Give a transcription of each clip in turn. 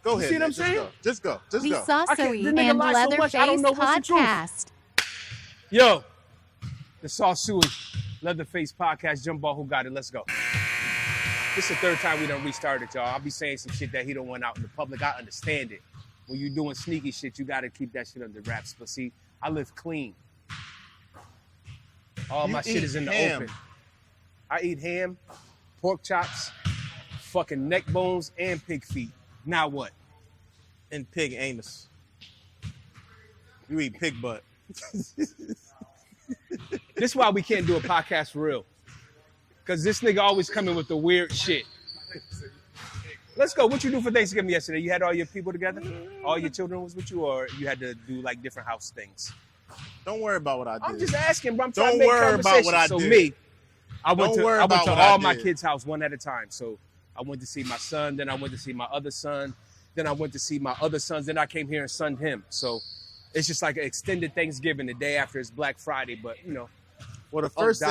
Go ahead. See what I'm saying? Just go. The Saucuey and Leatherface Podcast. Yo, the Saucuey, Leatherface Podcast. Jump ball, who got it? Let's go. This is the third time we done restarted, y'all. I'll be saying some shit that he don't want out in the public. I understand it. When you're doing sneaky shit, you got to keep that shit under wraps. But see, I live clean. All my shit is in the open. I eat ham, pork chops, fucking neck bones, and pig feet. Now what? And pig anus. You eat pig butt. This is why we can't do a podcast for real. Because this nigga always coming with the weird shit. Let's go. What you do for Thanksgiving yesterday? You had all your people together? All your children was with you? Or you had to do like different house things? Don't worry about what I did. I'm just asking, bro. I'm trying to make conversation. Don't worry about what I did. I went to all my kids' house one at a time. So I went to see my son, then I went to see my other son, then I went to see my other sons, then I came here and sunned him. So it's just like an extended Thanksgiving the day after it's Black Friday, but you know. Well, the first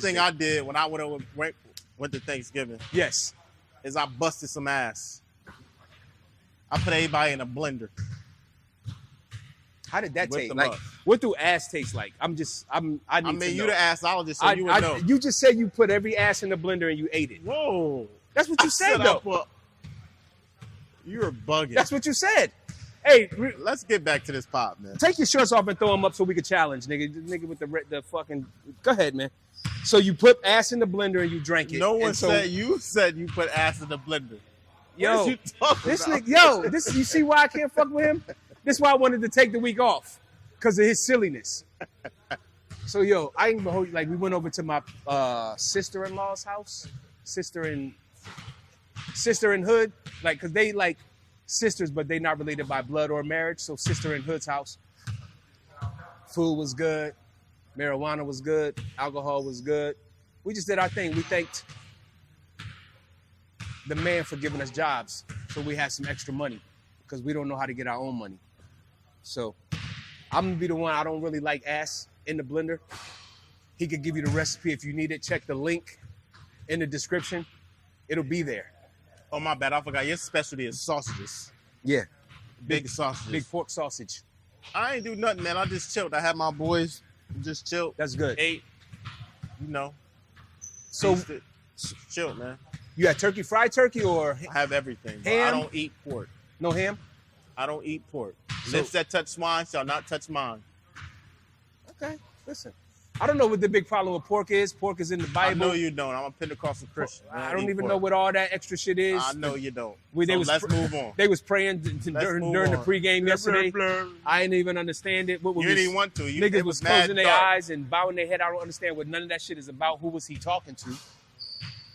thing I did when I went to Thanksgiving, yes, is I busted some ass. I put everybody in a blender. How did that taste? Like, what do ass taste like? I mean, you the assologist, so you would know. You just said you put every ass in the blender and you ate it. Whoa. That's what you said, though. You're bugging. That's what you said. Hey, let's get back to this pop, man. Take your shorts off and throw them up so we can challenge, nigga. The nigga with the fucking... Go ahead, man. So you put ass in the blender and you drank it. No one said you said you put ass in the blender. Yo, you this nigga, you see why I can't fuck with him? This is why I wanted to take the week off, because of his silliness. So, yo, I ain't gonna hold you. Like, we went over to my sister-in-law's house, sister in hood, like, because they like sisters, but they not related by blood or marriage. So, sister in hood's house. Food was good, marijuana was good, alcohol was good. We just did our thing. We thanked the man for giving us jobs, so we had some extra money, because we don't know how to get our own money. So I'm gonna be the one. I don't really like ass in the blender. He could give you the recipe if you need it. Check the link in the description. It'll be there. Oh, my bad. I forgot. Your specialty is sausages. Yeah. Big sausages. Big pork sausage. I ain't do nothing, man. I just chilled. I had my boys just chilled. That's good. Ate. You know. So chilled, man. You had turkey, fried turkey, or I have everything. Ham? I don't eat pork. No ham? I don't eat pork. Lips that touch swine shall not touch mine. Okay, listen. I don't know what the big problem with pork is. Pork is in the Bible. I know you don't. I'm a Pentecostal Christian. I don't even know what all that extra shit is. I know you don't. Let's move on. They was praying during the pregame yesterday. I didn't even understand it. You didn't even want to. Niggas was closing their eyes and bowing their head. I don't understand what none of that shit is about. Who was he talking to?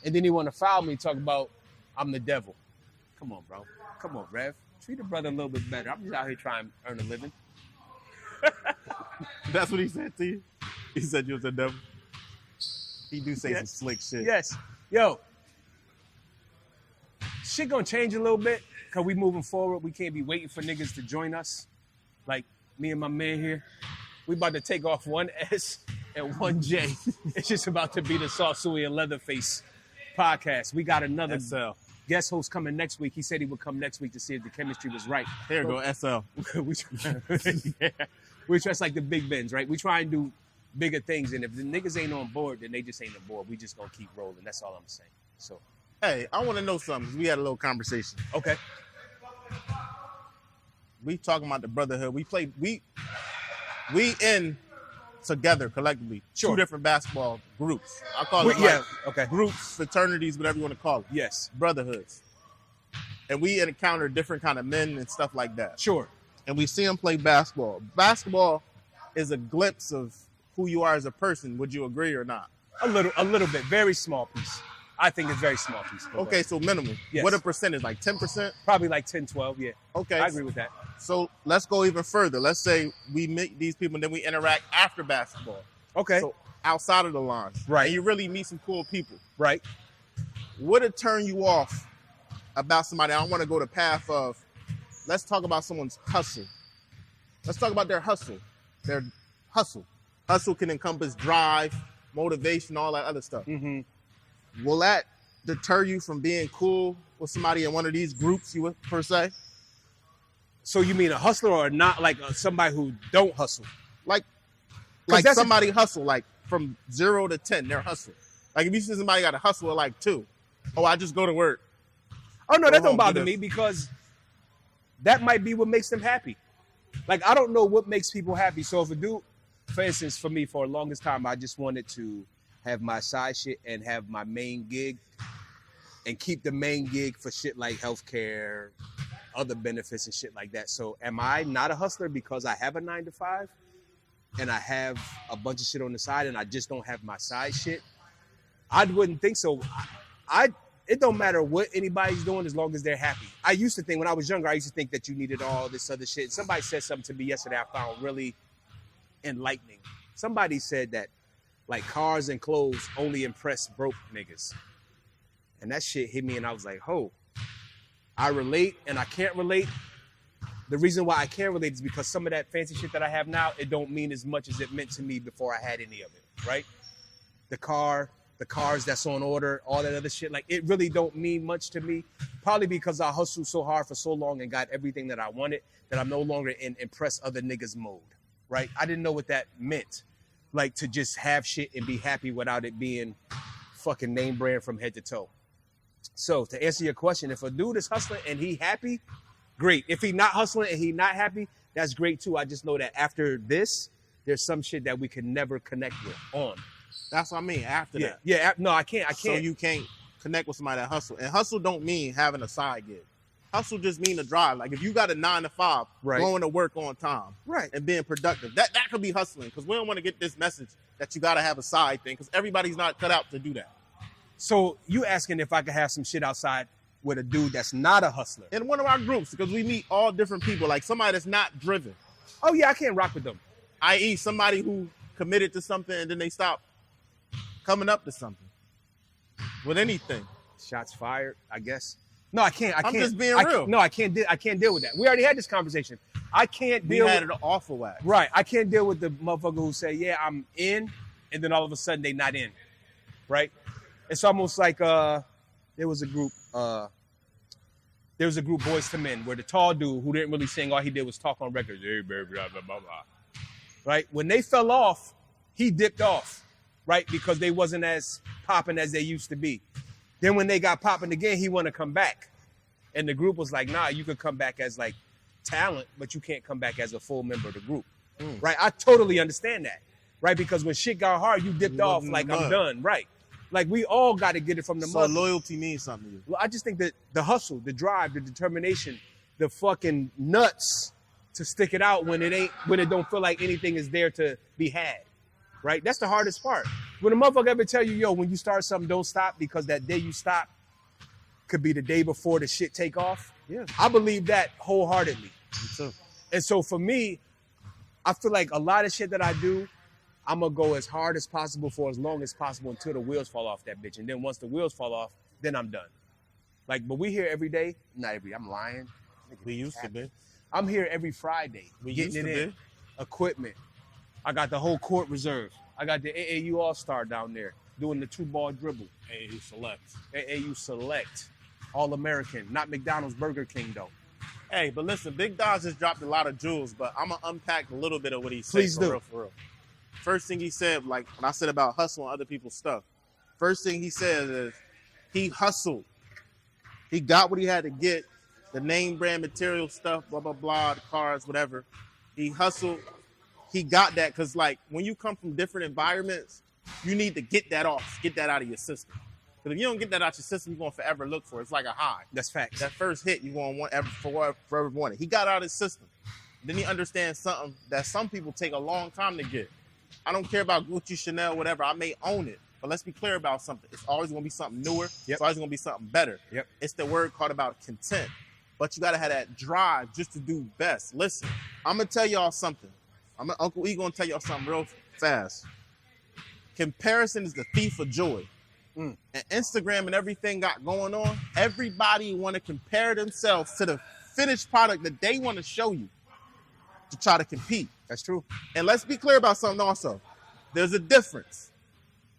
And then he want to foul me, talk about I'm the devil. Come on, bro. Come on, Rev. Treat a brother a little bit better. I'm just out here trying to earn a living. That's what he said to you? He said you was a devil? He do say some slick shit. Yes. Yo. Shit gonna change a little bit, because we moving forward. We can't be waiting for niggas to join us. Like me and my man here. We about to take off one S and one J. It's just about to be the Saucuey and Leatherface Podcast. We got another guest host coming next week. He said he would come next week to see if the chemistry was right. Here go SL. We trust like the Big Bens, right? We try and do bigger things, and if the niggas ain't on board, then they just ain't on board. We just gonna keep rolling. That's all I'm saying. So, hey, I want to know something, because we had a little conversation. Okay. We talking about the brotherhood. We in together collectively. Sure. 2 different basketball groups. I call it okay. Groups, fraternities, whatever you want to call it. Yes. Brotherhoods. And we encounter different kind of men and stuff like that. Sure. And we see them play basketball. Basketball is a glimpse of who you are as a person. Would you agree or not? A little bit. Very small piece. I think it's very small piece. Okay, so minimum. Yes. What a percentage? Like 10%? Probably like 10, 12, yeah. Okay. I agree with that. So let's go even further. Let's say we meet these people and then we interact after basketball. Okay. So outside of the lines. Right. And you really meet some cool people. Right. Would it turn you off about somebody? I don't want to go the path of, let's talk about someone's hustle. Let's talk about their hustle. Their hustle. Hustle can encompass drive, motivation, all that other stuff. Mm-hmm. Will that deter you from being cool with somebody in one of these groups, you would, per se? So you mean a hustler or not like somebody who don't hustle? Like that's somebody hustle, like from 0 to 10, they're hustle. Like if you see somebody got to hustle at like 2, I just go to work. Oh no, that don't bother me because that might be what makes them happy. Like I don't know what makes people happy. So if a dude, for instance, for me, for the longest time, I just wanted to have my side shit and have my main gig and keep the main gig for shit like healthcare, other benefits and shit like that. So am I not a hustler because I have a 9 to 5 and I have a bunch of shit on the side and I just don't have my side shit? I wouldn't think so. It don't matter what anybody's doing as long as they're happy. I used to think when I was younger, I used to think that you needed all this other shit. Somebody said something to me yesterday I found really enlightening. Somebody said that like cars and clothes only impress broke niggas. And that shit hit me and I was like, ho, I relate and I can't relate. The reason why I can't relate is because some of that fancy shit that I have now, it don't mean as much as it meant to me before I had any of it, right? The cars that's on order, all that other shit, like it really don't mean much to me. Probably because I hustled so hard for so long and got everything that I wanted that I'm no longer in impress other niggas mode, right? I didn't know what that meant, like to just have shit and be happy without it being fucking name brand from head to toe. So to answer your question, if a dude is hustling and he happy, great. If he not hustling and he not happy, that's great too. I just know that after this, there's some shit that we can never connect with on. That's what I mean. After that. Yeah. No, I can't. So you can't connect with somebody that hustle. And hustle don't mean having a side gig. Hustle just mean to drive. Like if you got a 9 to 5, right, going to work on time, right, and being productive, that could be hustling. Because we don't want to get this message that you got to have a side thing. Because everybody's not cut out to do that. So you asking if I could have some shit outside with a dude that's not a hustler? In one of our groups, because we meet all different people. Like somebody that's not driven. Oh yeah, I can't rock with them. I.e. somebody who committed to something and then they stop coming up to something with anything. Shots fired, I guess. No, I can't. I'm just being real. No, I can't deal with that. We already had this conversation. I can't deal with it. We had an awful whack. Right. I can't deal with the motherfucker who say, yeah, I'm in, and then all of a sudden they not in. Right? It's almost like there was a group Boys to Men, where the tall dude who didn't really sing, all he did was talk on records. Hey, baby, blah, blah, blah, blah. Right? When they fell off, he dipped off, right? Because they wasn't as popping as they used to be. Then when they got popping again, he wanted to come back. And the group was like, nah, you could come back as like talent, but you can't come back as a full member of the group. Right? I totally understand that. Right? Because when shit got hard, you dipped off like I'm done. Right? Like we all got to get it from the mother. So loyalty means something to you. Well, I just think that the hustle, the drive, the determination, the fucking nuts to stick it out when it don't feel like anything is there to be had. Right? That's the hardest part. When a motherfucker ever tell you, yo, when you start something, don't stop, because that day you stop could be the day before the shit take off. Yeah. I believe that wholeheartedly. Me too. And so for me, I feel like a lot of shit that I do, I'm going to go as hard as possible for as long as possible until the wheels fall off that bitch. And then once the wheels fall off, then I'm done. Like, but we here every day. Not every, I'm lying. We used to be. I'm here every Friday. We getting used it to in. be. Equipment. I got the whole court reserved. I got the AAU All-Star down there doing the 2-ball dribble. AAU Select. AAU Select. All-American. Not McDonald's, Burger King, though. Hey, but listen, Big Dog just dropped a lot of jewels, but I'm going to unpack a little bit of what he said. Please do. For real. First thing he said, like when I said about hustling other people's stuff, first thing he said is he hustled. He got what he had to get, the name brand material stuff, blah, blah, blah, the cars, whatever. He hustled. He got that because, like, when you come from different environments, you need to get that off, get that out of your system. Because if you don't get that out your system, you're going to forever look for it. It's like a high. That's facts. That first hit, you're going to forever want it. He got out of his system. Then he understands something that some people take a long time to get. I don't care about Gucci, Chanel, whatever. I may own it. But let's be clear about something. It's always going to be something newer. Yep. It's always going to be something better. Yep. It's the word called about content. But you got to have that drive just to do best. Listen, I'm going to tell y'all something. Uncle E going to tell y'all something real fast. Comparison is the thief of joy. And Instagram and everything got going on, everybody want to compare themselves to the finished product that they want to show you to try to compete. That's true. And let's be clear about something also. There's a difference.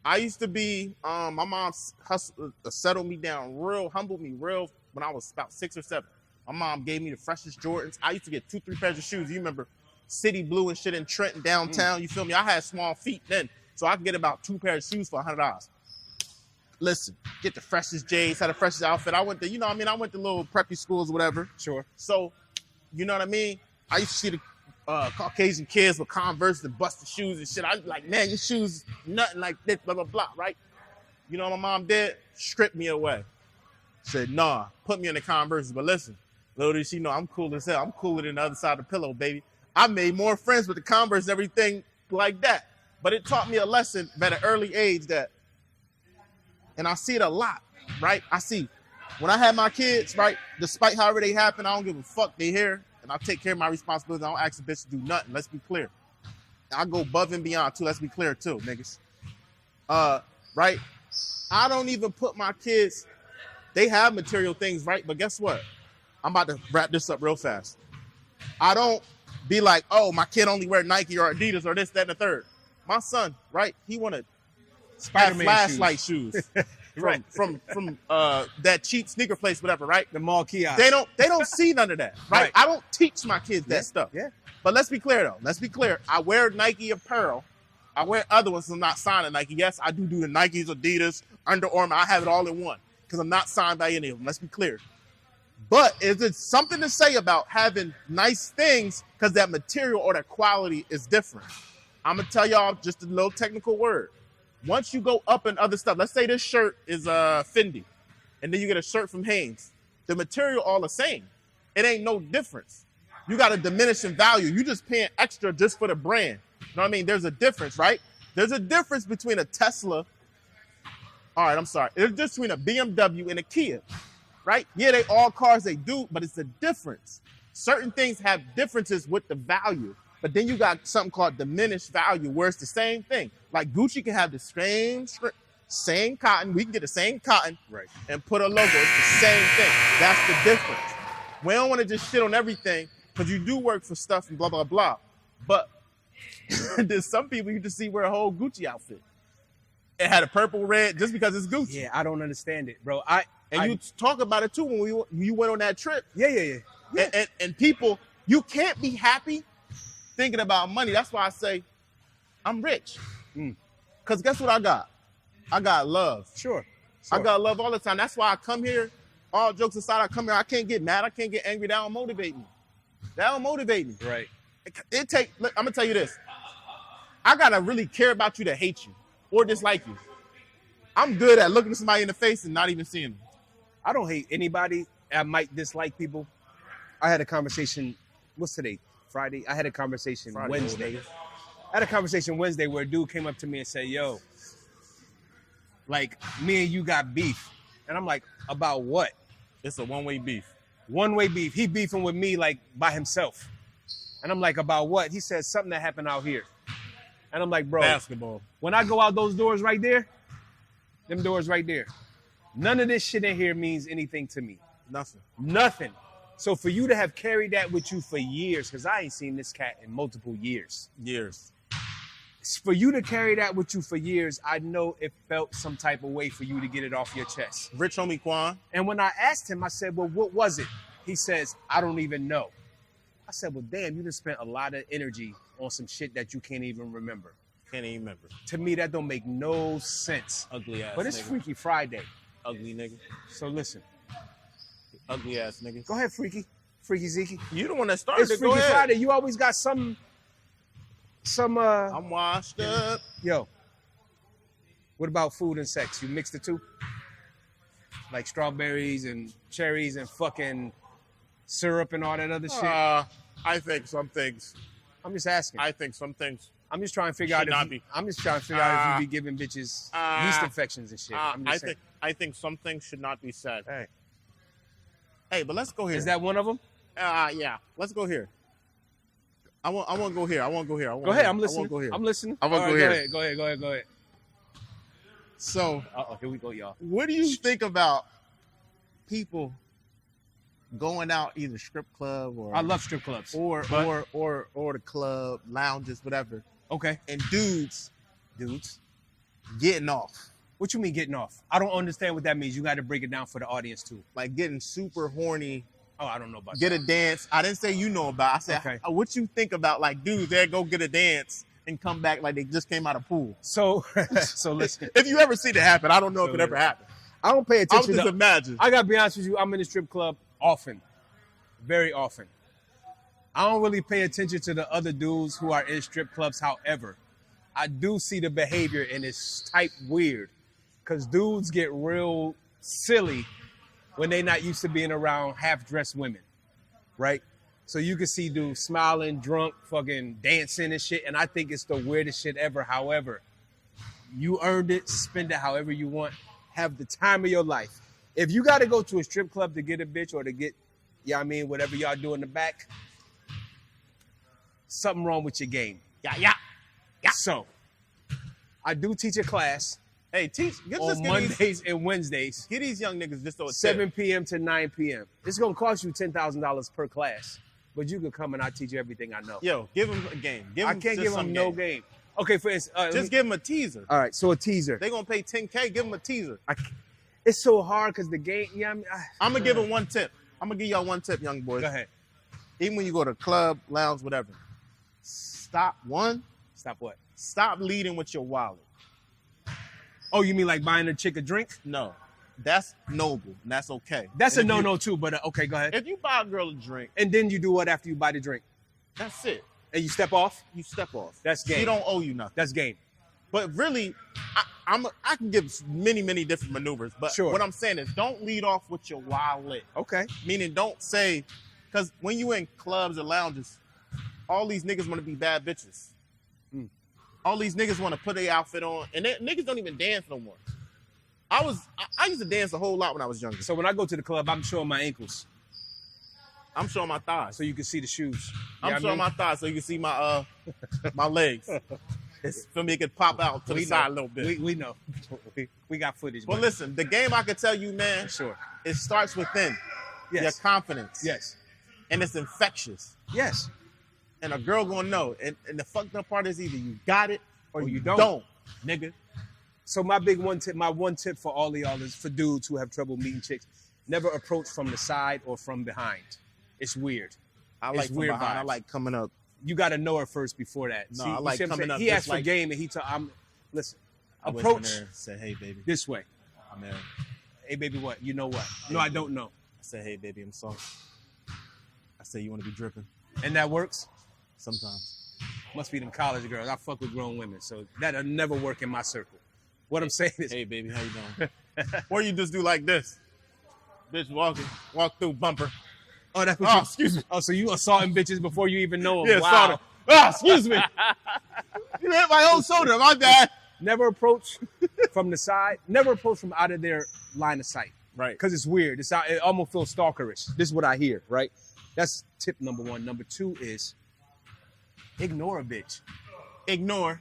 I used to be, my mom settled me down real, humbled me real when I was about 6 or 7. My mom gave me the freshest Jordans. I used to get 2-3 pairs of shoes. You remember City Blue and shit in Trenton downtown. You feel me? I had small feet then, so I could get about 2 pairs of shoes for $100. Listen, get the freshest J's, had the freshest outfit. I went to, I went to little preppy schools or whatever. Sure. So, you know what I mean? I used to see the Caucasian kids with Converse and busted shoes and shit. I was like, man, your shoes nothing like this, blah, blah, blah, right? You know what my mom did? Stripped me away. Said, nah, put me in the Converse. But listen, little did she know I'm cool as hell. I'm cooler than the other side of the pillow, baby. I made more friends with the Converse and everything like that. But it taught me a lesson at an early age that, and I see it a lot, right? I see when I had my kids, right, despite however they happen, I don't give a fuck they here, and I take care of my responsibilities. I don't ask a bitch to do nothing. Let's be clear. I go above and beyond too. Let's be clear too, niggas. Right? I don't even put my kids, they have material things, right? But guess what? I'm about to wrap this up real fast. I don't be like, oh, my kid only wear Nike or Adidas or this, that, and the third. My son, right? He wanted Spider-Man flashlight shoes. Right. from that cheap sneaker place, whatever, right? The mall kiosk. They don't see none of that, right? Right. I don't teach my kids that stuff. Yeah. But let's be clear though. Let's be clear. I wear Nike apparel. I wear other ones. I'm not signed to Nike. Yes, I do the Nikes, Adidas, Under Armour. I have it all in one because I'm not signed by any of them. Let's be clear. But is it something to say about having nice things because that material or that quality is different? I'm gonna tell y'all just a little technical word. Once you go up in other stuff, let's say this shirt is Fendi, and then you get a shirt from Hanes. The material all the same. It ain't no difference. You got a diminishing value. You just paying extra just for the brand. You know what I mean? There's a difference, right? There's a difference between a Tesla. All right, I'm sorry. There's a difference between a BMW and a Kia, right? Yeah, they all cars, they do, but it's a difference. Certain things have differences with the value, but then you got something called diminished value where it's the same thing. Like Gucci can have the same cotton. We can get the same cotton Right. and put a logo. It's the same thing. That's the difference. We don't want to just shit on everything because you do work for stuff and blah, blah, blah. But there's some people you just see wear a whole Gucci outfit. It had a purple, red, just because it's Gucci. Yeah, I don't understand it, bro. You talk about it too when you went on that trip. Yeah. And people, you can't be happy thinking about money. That's why I say I'm rich. Because guess what I got? I got love. Sure. I got love all the time. That's why I come here. All jokes aside, I come here. I can't get mad. I can't get angry. That don't motivate me. Right. I'm going to tell you this. I got to really care about you to hate you or dislike you. I'm good at looking at somebody in the face and not even seeing them. I don't hate anybody. I might dislike people. I had a conversation. What's today? Friday? I had a conversation Wednesday. I had a conversation Wednesday where a dude came up to me and said, yo, like, me and you got beef. And I'm like, about what? It's a one-way beef. One-way beef. He beefing with me, like, by himself. And I'm like, about what? He said, something that happened out here. And I'm like, bro. Basketball. When I go out those doors right there, them doors right there, none of this shit in here means anything to me. Nothing. So for you to have carried that with you for years, because I ain't seen this cat in multiple years. For you to carry that with you for years, I know it felt some type of way for you to get it off your chest. Rich homie Quan. And when I asked him, I said, well, what was it? He says, I don't even know. I said, well, damn, you just spent a lot of energy on some shit that you can't even remember. To me, that don't make no sense. Ugly ass But it's nigga. Freaky Friday. Ugly nigga. So listen. Ugly ass nigga. Go ahead, Freaky. Freaky Zeke. You the one that started It's it. Go Freaky ahead. Friday. You always got some I'm washed up. Yo. What about food and sex? You mix the two? Like strawberries and cherries and fucking syrup and all that other shit? I think some things. I'm just asking. I think some things. I'm just trying to figure out if you be giving bitches yeast infections and shit. I think some things should not be said. Hey, but let's go here. Is that one of them? Yeah. Let's go here. I want to go here. Go ahead. I'm listening. I'm listening. I want to go here. Go ahead. So, here we go, y'all. What do you think about people going out either strip club or I love strip clubs or the club lounges, whatever? Okay. And dudes getting off. What you mean getting off? I don't understand what that means. You got to break it down for the audience too. Like getting super horny Oh, I don't know about get a dance. I didn't say you know about. I said, what you think about like dudes that go get a dance and come back like they just came out of pool? So listen. If you ever see that happen, I don't know if it ever happened. I don't pay attention. I would just imagine. I gotta be honest with you. I'm in the strip club often, very often. I don't really pay attention to the other dudes who are in strip clubs. However, I do see the behavior and it's type weird because dudes get real silly when they're not used to being around half-dressed women, right? So you can see dudes smiling, drunk, fucking dancing and shit, and I think it's the weirdest shit ever. However, you earned it, spend it however you want, have the time of your life. If you got to go to a strip club to get a bitch or to get, whatever y'all do in the back, something wrong with your game. Yeah. So, I do teach a class. Hey, on Mondays and Wednesdays. Get these young niggas just 7 p.m. to 9 p.m. It's going to cost you $10,000 per class, but you can come and I teach you everything I know. Yo, give them a game. I can't give them no game. Okay, for instance. Just give them a teaser. All right, so a teaser. They're going to pay $10K, give them a teaser. It's so hard because the game, I'm going to give them one tip. I'm going to give y'all one tip, young boys. Go ahead. Even when you go to club, lounge, whatever, Stop what? Stop leading with your wallet. Oh, you mean like buying a chick a drink? No. That's noble, and that's okay. That's a no-no too, but okay, go ahead. If you buy a girl a drink. And then you do what after you buy the drink? That's it. And you step off? You step off. That's game. She don't owe you nothing. That's game. But really, I can give many, many different maneuvers, but what I'm saying is don't lead off with your wallet. Okay. Meaning don't say, because when you in clubs or lounges, all these niggas want to be bad bitches. All these niggas want to put their outfit on, and niggas don't even dance no more. I used to dance a whole lot when I was younger. So when I go to the club, I'm showing my ankles. I'm showing my thighs. So you can see the shoes. I'm showing my thighs so you can see my my legs. It's for me, it could pop out to the side a little bit. We know. We got footage. But listen, the game I can tell you, man, it starts within. Yes. Your confidence. Yes. And it's infectious. Yes. And a girl gonna know. And the fucked up part is either you got it or you don't. Nigga. So my one tip for all of y'all is for dudes who have trouble meeting chicks, never approach from the side or from behind. It's weird. I like weird behind. vibes. I like coming up. You got to know her first before that. No, I like coming up. He asked for game and listen, approach. Say, hey, baby. This way. I'm there. Hey, baby, what? You know what? Hey, no, I don't know. I say, hey, baby, I'm sorry. I say, you want to be dripping? And that works? Sometimes. Must be them college girls. I fuck with grown women, so that'll never work in my circle. What I'm saying is, hey, baby, how you doing? Or you just do like this. Bitch walk through bumper. Oh, that's what excuse me. Oh, so you assaulting bitches before you even know them. Yeah, wow. Excuse me. You hit my whole shoulder, my bad. Never approach from the side. Never approach from out of their line of sight. Right. Because it's weird. It almost feels stalkerish. This is what I hear, right? That's tip number one. Number two is ignore a bitch. Ignore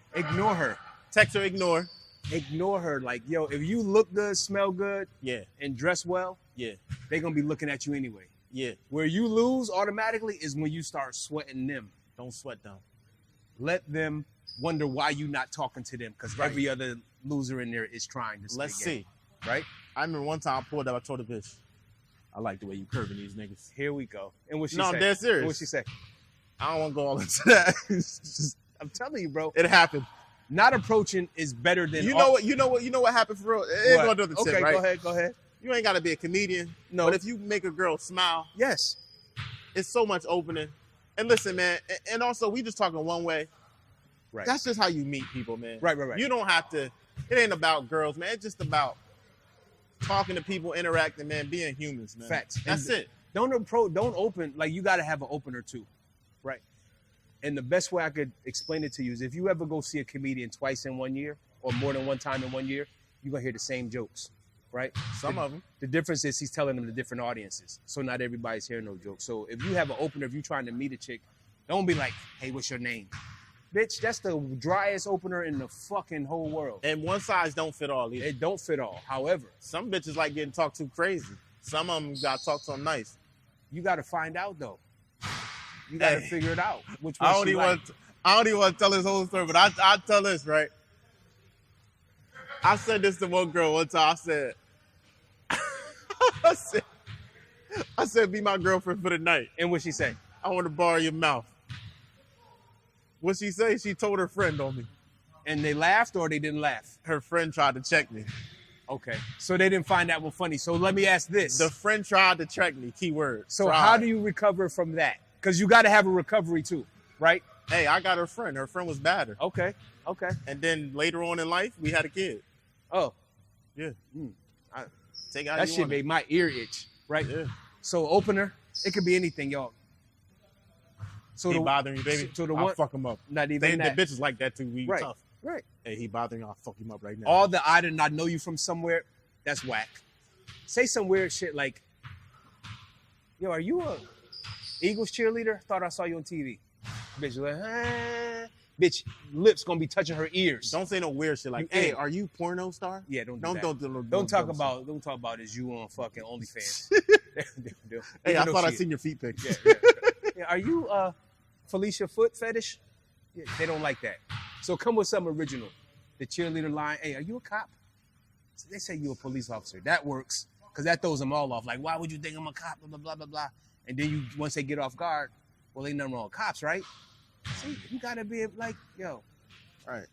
her. Text her, ignore. Ignore her. Like, yo, if you look good, smell good, and dress well, they're going to be looking at you anyway. Yeah. Where you lose automatically is when you start sweating them. Don't sweat them. Let them wonder why you not talking to them, because every other loser in there is trying to. Let's see. Right? I remember one time I pulled up, I told the bitch, I like the way you curving these niggas. Here we go. And what she say? No, I'm dead serious. What she say? I don't want to go all into that. I'm telling you, bro. It happened. Not approaching is better than You know what happened for real? It ain't gonna do the tip, right? Go ahead. You ain't gotta be a comedian. No. But if you make a girl smile, yes, it's so much opening. And listen, man, and also we just talking one way. Right. That's just how you meet people, man. Right. You don't have to, it ain't about girls, man. It's just about talking to people, interacting, man, being humans, man. Facts. That's it. Don't open, like you gotta have an opener too. Right. And the best way I could explain it to you is if you ever go see a comedian twice in 1 year or more than one time in 1 year, you're gonna hear the same jokes. Right? Some of them. The difference is he's telling them to different audiences. So not everybody's hearing no jokes. So if you have an opener, if you're trying to meet a chick, don't be like, hey, what's your name? Bitch, that's the driest opener in the fucking whole world. And one size don't fit all either. It don't fit all. However, some bitches like getting talked to crazy. Some of them got to talk to them nice. You got to find out, though. You got to figure it out. Which one I don't even want to tell this whole story, but I'll tell this, right? I said this to one girl one time. I said, I said, be my girlfriend for the night. And what'd she say? I want to borrow your mouth. What'd she say? She told her friend on me. And they laughed or they didn't laugh? Her friend tried to check me. Okay. So they didn't find that one funny. So let me ask this. The friend tried to check me, keyword. So tried. How do you recover from that? Because you got to have a recovery too, right? Hey, I got her friend. Her friend was badder. Okay. And then later on in life, we had a kid. Oh. Yeah. Take out that shit made my ear itch, right? Yeah. So opener, it could be anything, y'all. So he bothering you, baby? So I'll fuck him up. Not even that. The bitches like that too. We right. tough. Right. Hey, he bothering you, I'll fuck him up right now. All the I did not know you from somewhere, that's whack. Say some weird shit like, yo, are you a Eagles cheerleader? Thought I saw you on TV. Bitch, like, bitch, lips gonna be touching her ears. Don't say no weird shit like, hey, are you porno star? Yeah, don't talk about is you on fucking OnlyFans. Hey, I thought I seen your feet pic. Yeah, are you Felicia foot fetish? Yeah, they don't like that. So come with something original. The cheerleader line, hey, are you a cop? So they say you're a police officer. That works, because that throws them all off. Like, why would you think I'm a cop? Blah, blah, blah, blah. And then once they get off guard, well, ain't nothing wrong with cops, right? See, you got to be like, yo. All right.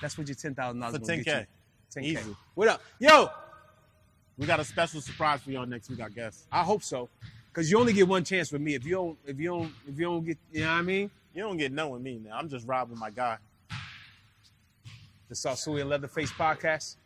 That's what your $10,000 for going to get you. 10K. Easy. What up? Yo. We got a special surprise for y'all next week, I guess. I hope so. Because you only get one chance with me. If you don't get, you know what I mean? You don't get none with me now. I'm just robbing my guy. The Saucuey and Leatherface podcast.